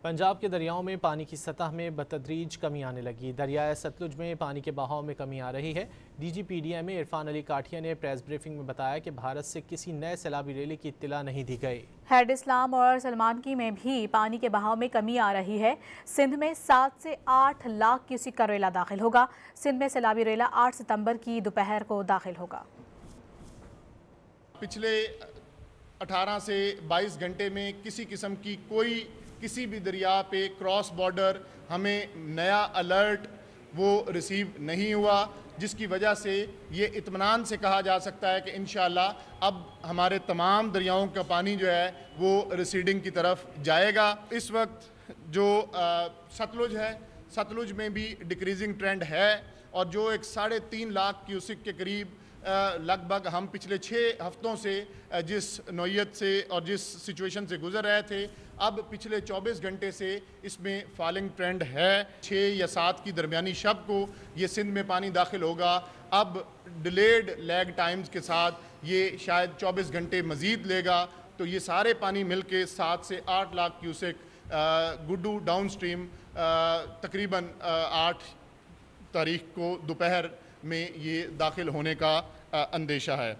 पंजाब के दरियाओं में पानी की सतह में बतदरीज कमी आने लगी। दरियाए सतलुज में पानी के बहाव में कमी आ रही है। DGPDM इरफान अली काठिया ने प्रेस ब्रीफिंग में बताया कि भारत से किसी नए सैलाबी रैली की इत्तला नहीं दी गई। हेड इस्लाम और सलमानकी में भी पानी के बहाव में कमी आ रही है। सिंध में 7 से 8 लाख क्यूसेक का रेला दाखिल होगा। सिंध में सैलाबी रेला 8 सितंबर की दोपहर को दाखिल होगा। पिछले 18 से 22 घंटे में किसी किस्म की किसी भी दरिया पे क्रॉस बॉर्डर हमें नया अलर्ट वो रिसीव नहीं हुआ, जिसकी वजह से ये इत्मीनान से कहा जा सकता है कि इंशाअल्लाह अब हमारे तमाम दरियाओं का पानी जो है वो रिसीडिंग की तरफ जाएगा। इस वक्त जो सतलुज है, सतलुज में भी डिक्रीजिंग ट्रेंड है और जो एक 3.5 लाख क्यूसेक के करीब लगभग हम पिछले 6 हफ्तों से जिस नौयत से और जिस सिचुएशन से गुजर रहे थे, अब पिछले 24 घंटे से इसमें फॉलिंग ट्रेंड है। 6 या 7 की दरमियानी शब को ये सिंध में पानी दाखिल होगा। अब डिलेड लैग टाइम्स के साथ ये शायद 24 घंटे मज़ीद लेगा, तो ये सारे पानी मिल के 7 से 8 lakh cusec Guddu down stream तकरीबन 8 तारीख को दोपहर में ये दाखिल होने का अंदेशा है।